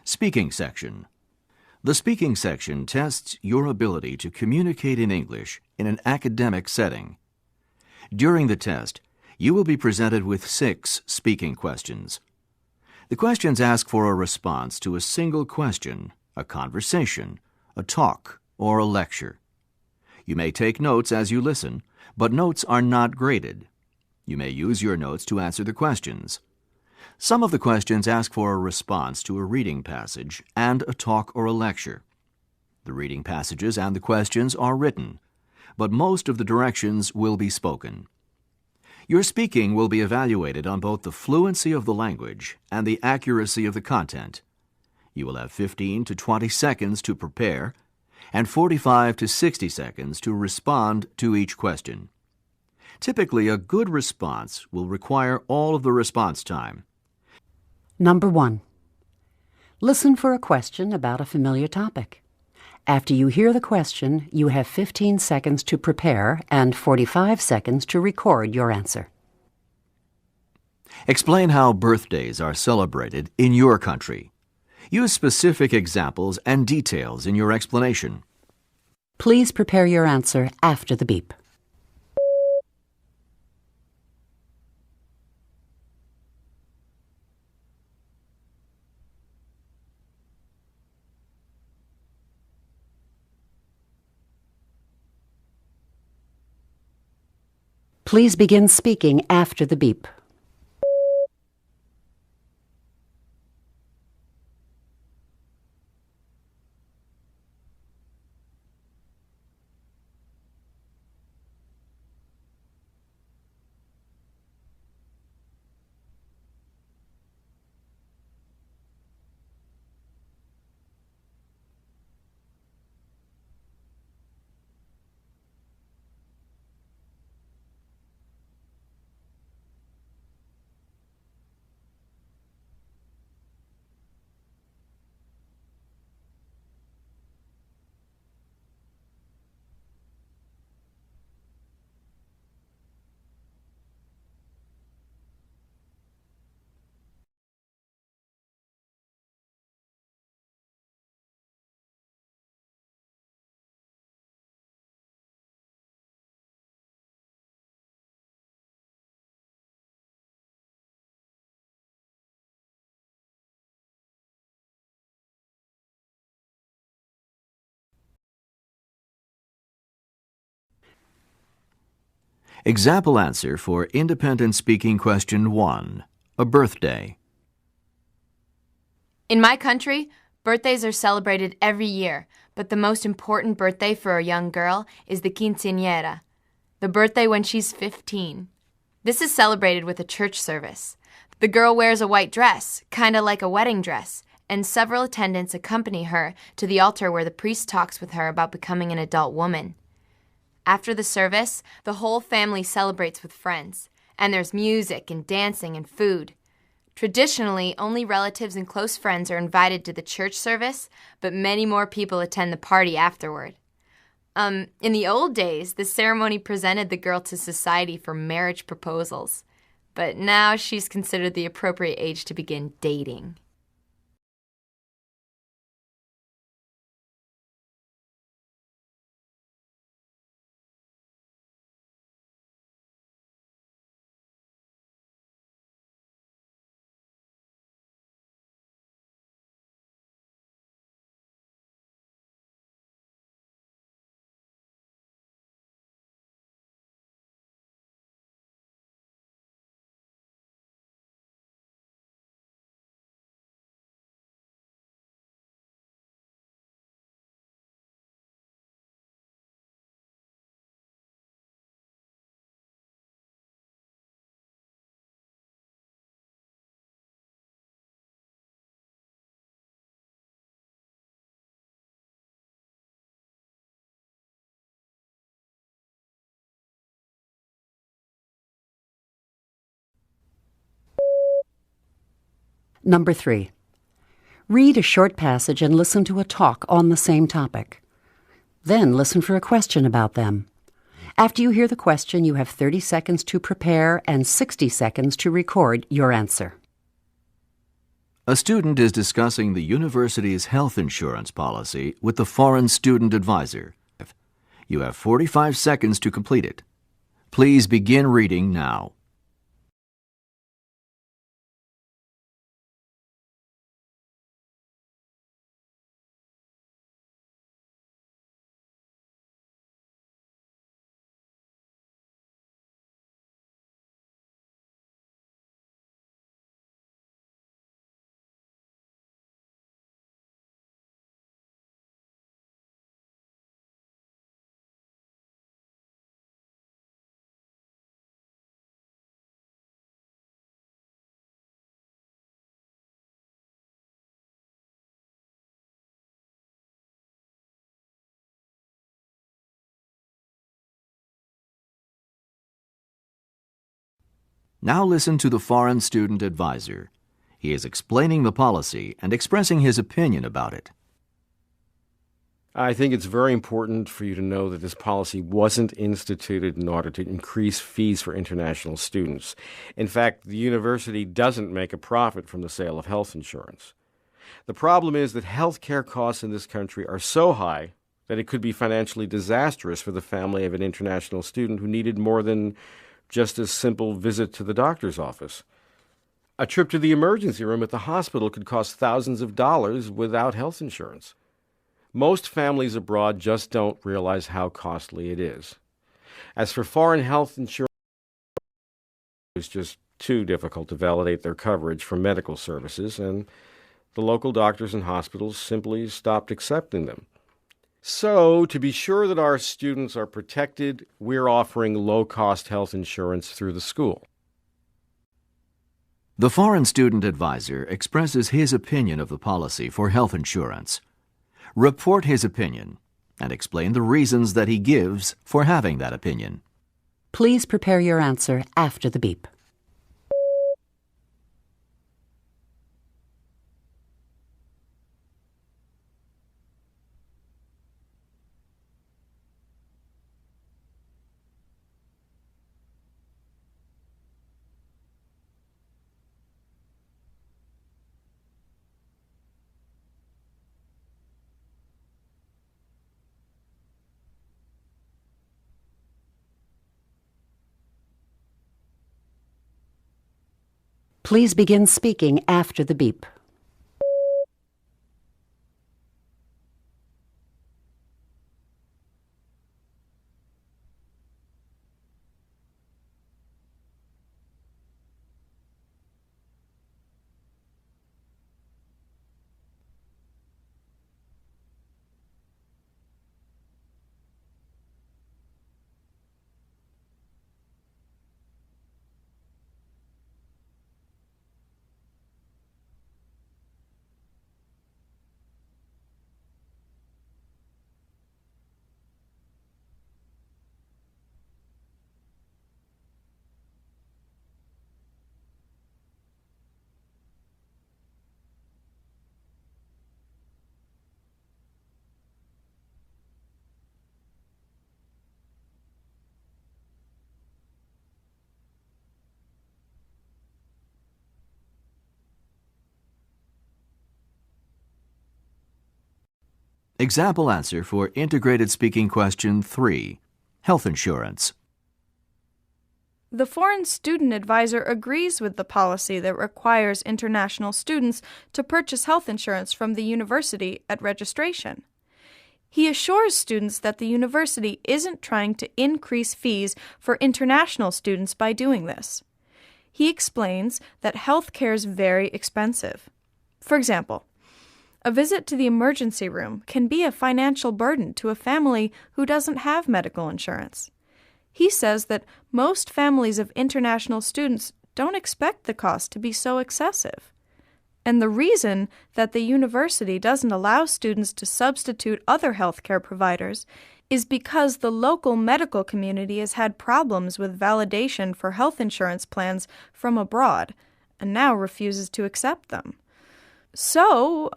Speaking section. The speaking section tests your ability to communicate in English in an academic setting. During the test, you will be presented with 6 speaking questions. The questions ask for a response to a single question, a conversation, a talk, or a lecture. You may take notes as you listen, but notes are not graded. You may use your notes to answer the questions. Some of the questions ask for a response to a reading passage and a talk or a lecture. The reading passages and the questions are written, but most of the directions will be spoken. Your speaking will be evaluated on both the fluency of the language and the accuracy of the content. You will have 15 to 20 seconds to prepare and 45 to 60 seconds to respond to each question. Typically, a good response will require all of the response time. Number 1. Listen for a question about a familiar topic. After you hear the question, you have 15 seconds to prepare and 45 seconds to record your answer. Explain how birthdays are celebrated in your country. Use specific examples and details in your explanation. Please prepare your answer after the beep. Please begin speaking after the beep. Example answer for independent speaking question 1, a birthday. In my country, birthdays are celebrated every year, but the most important birthday for a young girl is the quinceañera, the birthday when she's 15. This is celebrated with a church service. The girl wears a white dress, kinda like a wedding dress, and several attendants accompany her to the altar where the priest talks with her about becoming an adult woman. After the service, the whole family celebrates with friends, and there's music and dancing and food. Traditionally, only relatives and close friends are invited to the church service, but many more people attend the party afterward. In the old days, the ceremony presented the girl to society for marriage proposals, but now she's considered the appropriate age to begin dating. Number 3. Read a short passage and listen to a talk on the same topic. Then listen for a question about them. After you hear the question, you have 30 seconds to prepare and 60 seconds to record your answer. A student is discussing the university's health insurance policy with the foreign student advisor. You have 45 seconds to complete it. Please begin reading now. Now listen to the foreign student advisor. He is explaining the policy and expressing his opinion about it. I think it's very important for you to know that this policy wasn't instituted in order to increase fees for international students. In fact, the university doesn't make a profit from the sale of health insurance. The problem is that health care costs in this country are so high that it could be financially disastrous for the family of an international student who needed more than just a simple visit to the doctor's office. A trip to the emergency room at the hospital could cost thousands of dollars without health insurance. Most families abroad just don't realize how costly it is. As for foreign health insurance, it's just too difficult to validate their coverage for medical services, and the local doctors and hospitals simply stopped accepting them. So, to be sure that our students are protected, we're offering low-cost health insurance through the school. The foreign student advisor expresses his opinion of the policy for health insurance. Report his opinion and explain the reasons that he gives for having that opinion. Please prepare your answer after the beep. Please begin speaking after the beep. Example answer for integrated speaking question 3. Health insurance. The foreign student advisor agrees with the policy that requires international students to purchase health insurance from the university at registration. He assures students that the university isn't trying to increase fees for international students by doing this. He explains that health care is very expensive. For example, a visit to the emergency room can be a financial burden to a family who doesn't have medical insurance. He says that most families of international students don't expect the cost to be so excessive. And the reason that the university doesn't allow students to substitute other healthcare providers is because the local medical community has had problems with validation for health insurance plans from abroad and now refuses to accept them. So,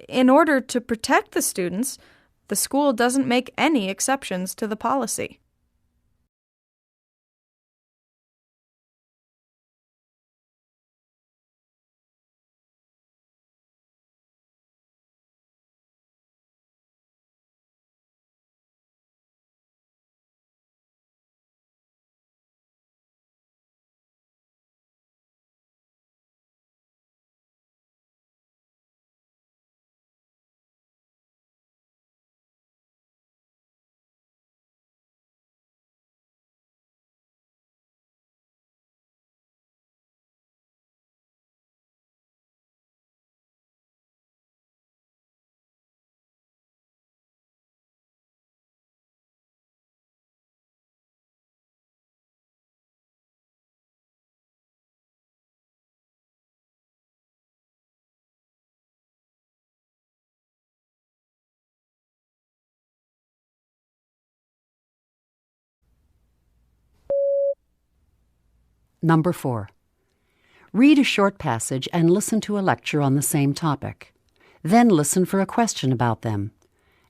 in order to protect the students, the school doesn't make any exceptions to the policy. Number 4. Read a short passage and listen to a lecture on the same topic. Then listen for a question about them.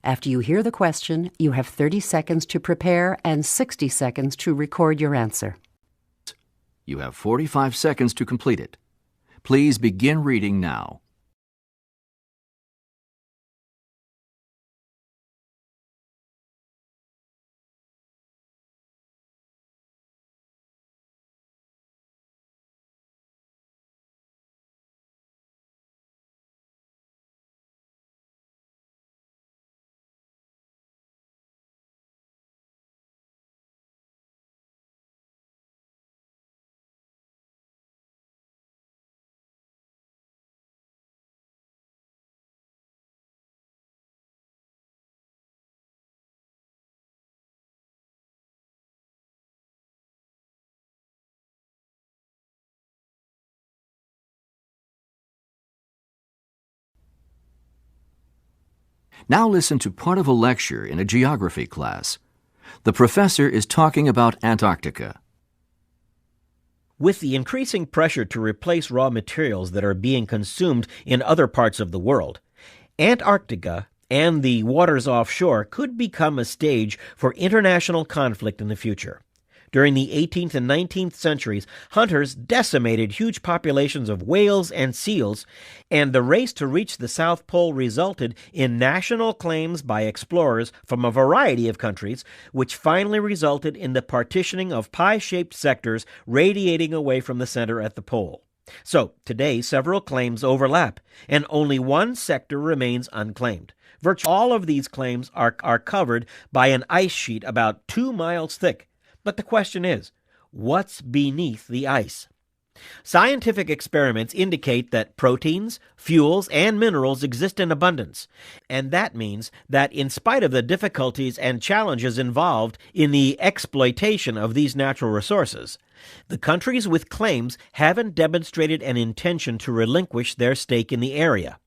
After you hear the question, you have 30 seconds to prepare and 60 seconds to record your answer. You have 45 seconds to complete it. Please begin reading now. Now listen to part of a lecture in a geography class. The professor is talking about Antarctica. With the increasing pressure to replace raw materials that are being consumed in other parts of the world, Antarctica and the waters offshore could become a stage for international conflict in the future. During the 18th and 19th centuries, hunters decimated huge populations of whales and seals, and the race to reach the South Pole resulted in national claims by explorers from a variety of countries, which finally resulted in the partitioning of pie-shaped sectors radiating away from the center at the pole. So, today, several claims overlap, and only one sector remains unclaimed. Virtually all of these claims are covered by an ice sheet about 2 miles thick. But the question is, what's beneath the ice? Scientific experiments indicate that proteins, fuels, and minerals exist in abundance, and that means that in spite of the difficulties and challenges involved in the exploitation of these natural resources, the countries with claims haven't demonstrated an intention to relinquish their stake in the area.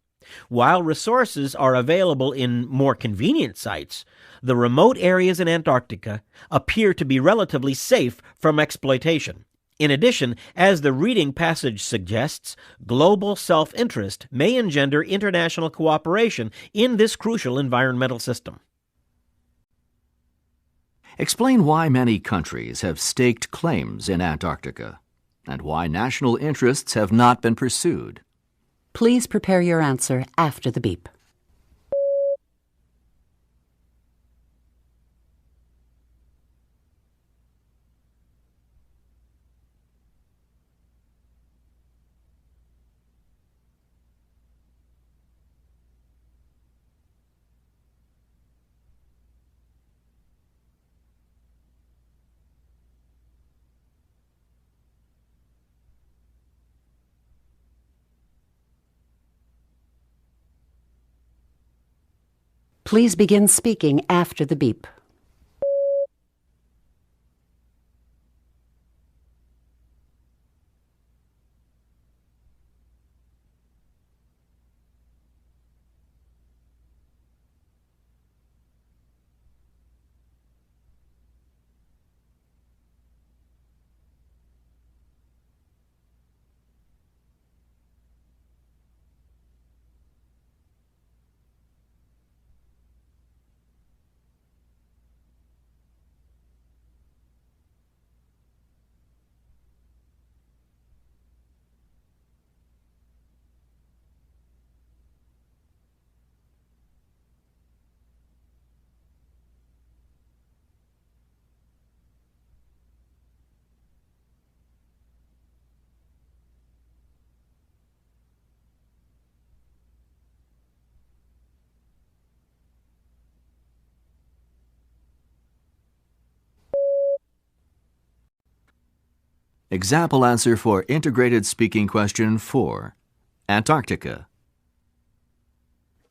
While resources are available in more convenient sites, the remote areas in Antarctica appear to be relatively safe from exploitation. In addition, as the reading passage suggests, global self-interest may engender international cooperation in this crucial environmental system. Explain why many countries have staked claims in Antarctica and why national interests have not been pursued. Please prepare your answer after the beep. Please begin speaking after the beep. Example answer for integrated speaking question 4. Antarctica.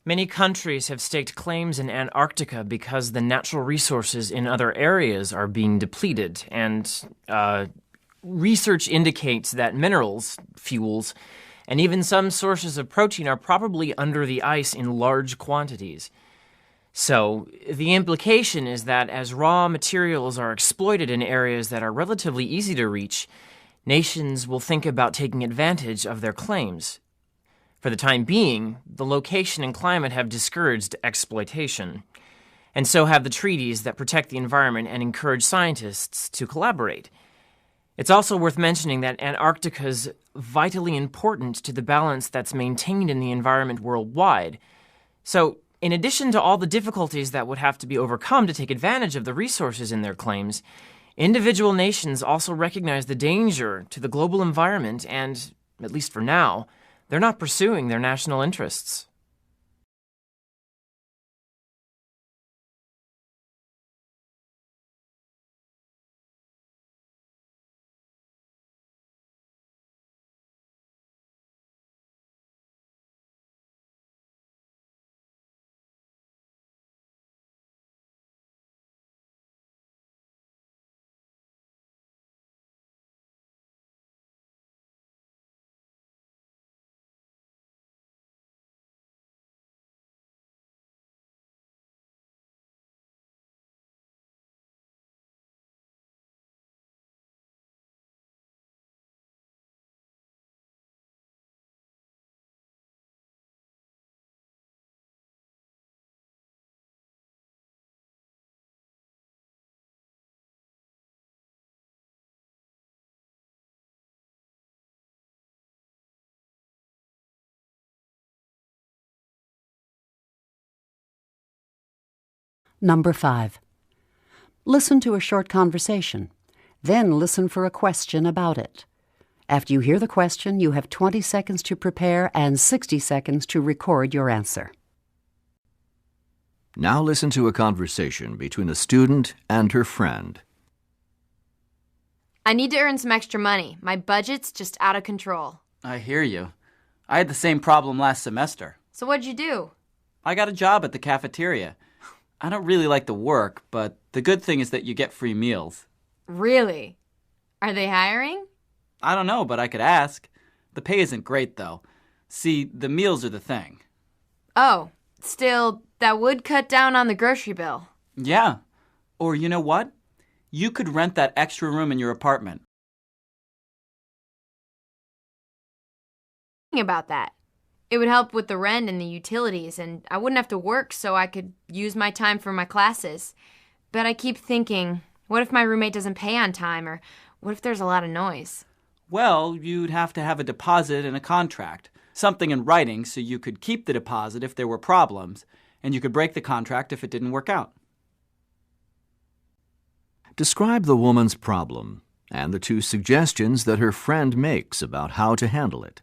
Many countries have staked claims in Antarctica because the natural resources in other areas are being depleted, and research indicates that minerals, fuels, and even some sources of protein are probably under the ice in large quantities. So the implication is that as raw materials are exploited in areas that are relatively easy to reach, nations will think about taking advantage of their claims. For the time being, the location and climate have discouraged exploitation, and so have the treaties that protect the environment and encourage scientists to collaborate. It's also worth mentioning that Antarctica's vitally important to the balance that's maintained in the environment worldwide. So, in addition to all the difficulties that would have to be overcome to take advantage of the resources in their claims, individual nations also recognize the danger to the global environment and, at least for now, they're not pursuing their national interests. Number 5. Listen to a short conversation. Then listen for a question about it. After you hear the question, you have 20 seconds to prepare and 60 seconds to record your answer. Now listen to a conversation between a student and her friend. I need to earn some extra money. My budget's just out of control. I hear you. I had the same problem last semester. So what'd you do? I got a job at the cafeteria. I don't really like the work, but the good thing is that you get free meals. Really? Are they hiring? I don't know, but I could ask. The pay isn't great, though. See, the meals are the thing. Oh, still, that would cut down on the grocery bill. Yeah. Or you know what? You could rent that extra room in your apartment. Thinking about that. It would help with the rent and the utilities, and I wouldn't have to work so I could use my time for my classes. But I keep thinking, what if my roommate doesn't pay on time, or what if there's a lot of noise? Well, you'd have to have a deposit and a contract. Something in writing so you could keep the deposit if there were problems, and you could break the contract if it didn't work out. Describe the woman's problem and the 2 suggestions that her friend makes about how to handle it.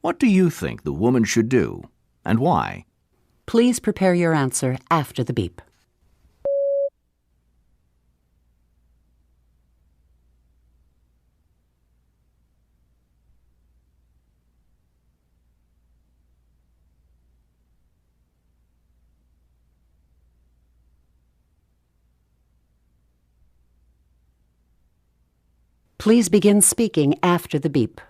What do you think the woman should do, and why? Please prepare your answer after the beep. Please begin speaking after the beep.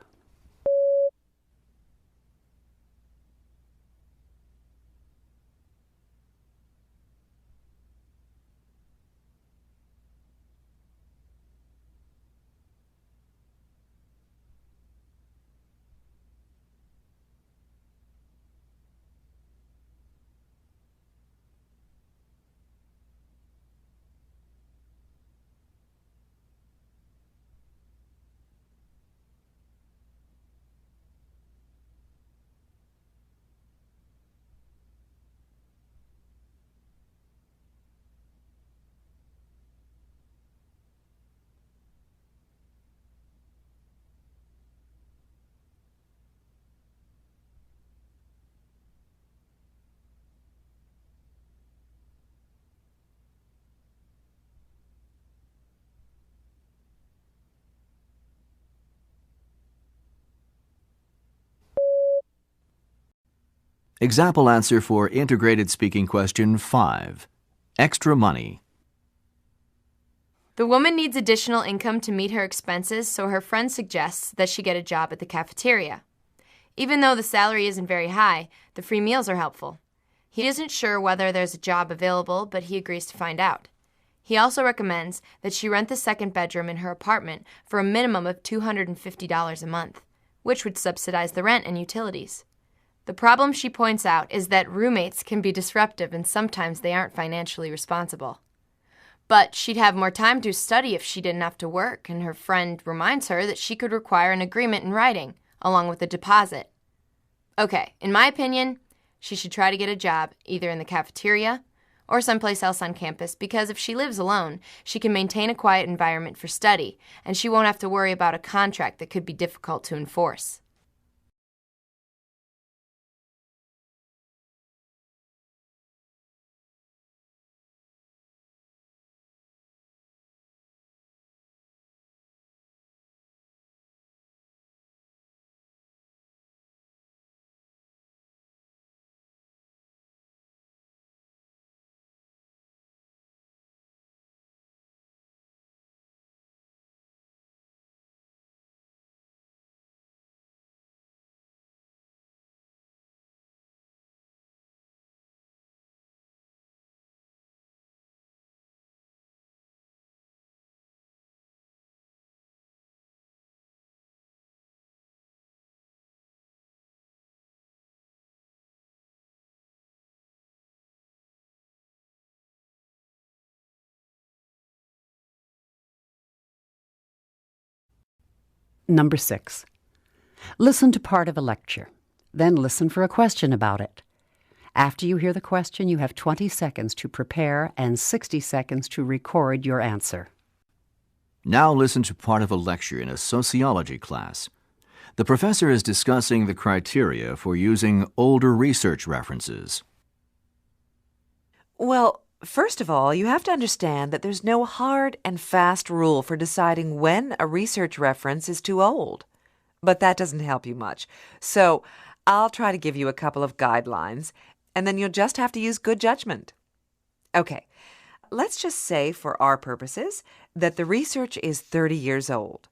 Example answer for integrated speaking question 5. Extra money. The woman needs additional income to meet her expenses, so her friend suggests that she get a job at the cafeteria. Even though the salary isn't very high, the free meals are helpful. He isn't sure whether there's a job available, but he agrees to find out. He also recommends that she rent the second bedroom in her apartment for a minimum of $250 a month, which would subsidize the rent and utilities. The problem she points out is that roommates can be disruptive and sometimes they aren't financially responsible. But she'd have more time to study if she didn't have to work, and her friend reminds her that she could require an agreement in writing, along with a deposit. Okay, in my opinion, she should try to get a job either in the cafeteria or someplace else on campus, because if she lives alone, she can maintain a quiet environment for study, and she won't have to worry about a contract that could be difficult to enforce. Number 6. Listen to part of a lecture. Then listen for a question about it. After you hear the question, you have 20 seconds to prepare and 60 seconds to record your answer. Now listen to part of a lecture in a sociology class. The professor is discussing the criteria for using older research references. Well, first of all, you have to understand that there's no hard and fast rule for deciding when a research reference is too old. But that doesn't help you much. So I'll try to give you a couple of guidelines, and then you'll just have to use good judgment. Okay, let's just say for our purposes that the research is 30 years old.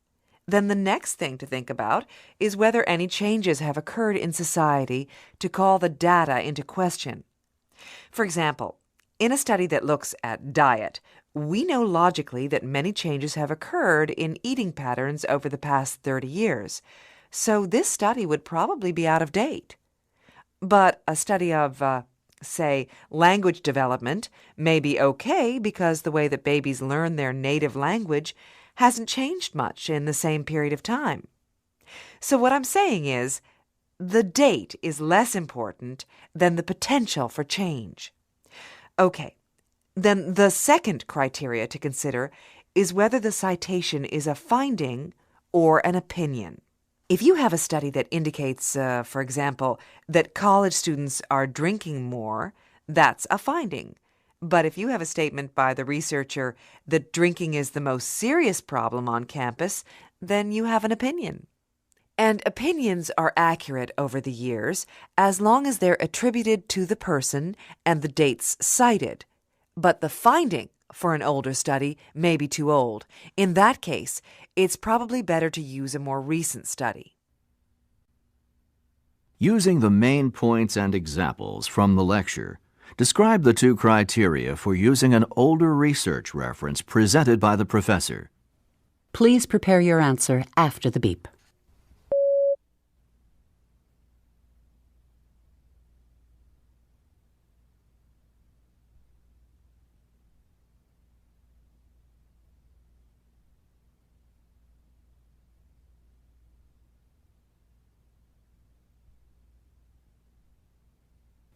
Then the next thing to think about is whether any changes have occurred in society to call the data into question. For example, in a study that looks at diet, we know logically that many changes have occurred in eating patterns over the past 30 years, so this study would probably be out of date. But a study of, say, language development may be okay because the way that babies learn their native language hasn't changed much in the same period of time. So what I'm saying is, the date is less important than the potential for change. Okay, then the second criteria to consider is whether the citation is a finding or an opinion. If you have a study that indicates, for example, that college students are drinking more, that's a finding. But if you have a statement by the researcher that drinking is the most serious problem on campus, then you have an opinion. And opinions are accurate over the years as long as they're attributed to the person and the dates cited. But the finding for an older study may be too old. In that case, it's probably better to use a more recent study. Using the main points and examples from the lecture, describe the two criteria for using an older research reference presented by the professor. Please prepare your answer after the beep.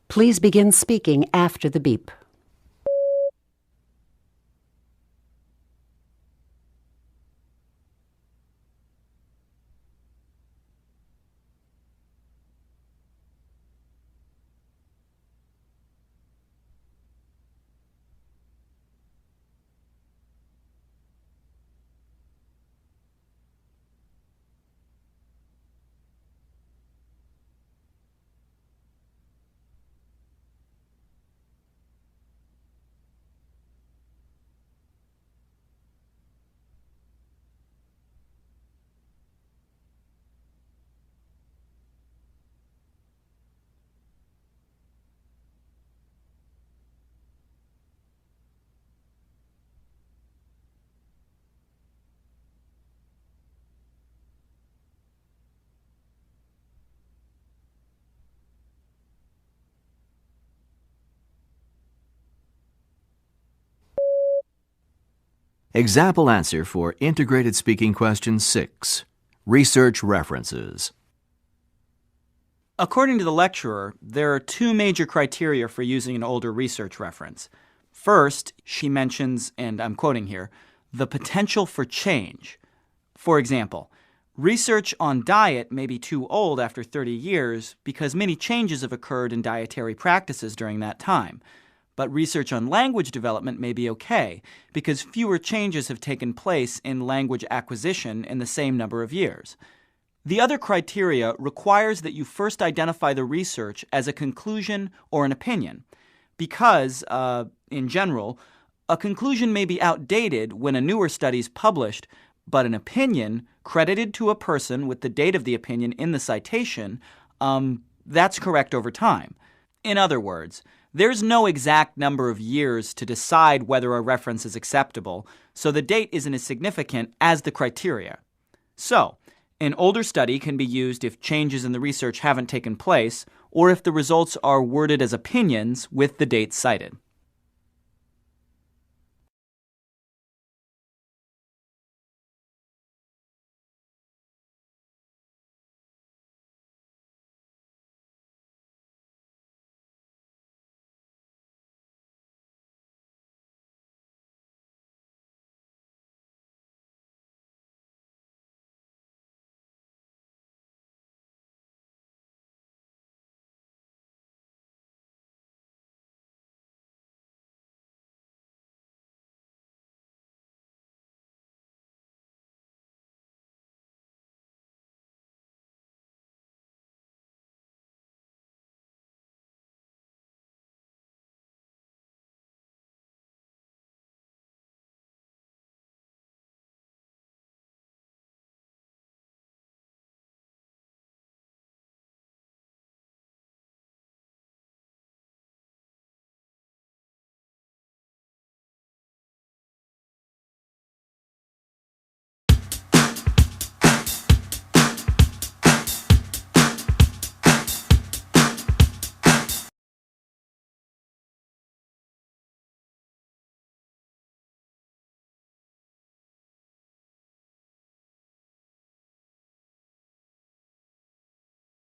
Please begin speaking after the beep. Example answer for Integrated Speaking Question 6. Research references. According to the lecturer, there are two major criteria for using an older research reference. First, she mentions, and I'm quoting here, the potential for change. For example, research on diet may be too old after 30 years because many changes have occurred in dietary practices during that time. But research on language development may be okay because fewer changes have taken place in language acquisition in the same number of years. The other criteria requires that you first identify the research as a conclusion or an opinion because, in general, a conclusion may be outdated when a newer study is published, but an opinion credited to a person with the date of the opinion in the citation, that's correct over time. In other words, there's no exact number of years to decide whether a reference is acceptable, so the date isn't as significant as the criteria. So, an older study can be used if changes in the research haven't taken place, or if the results are worded as opinions with the dates cited.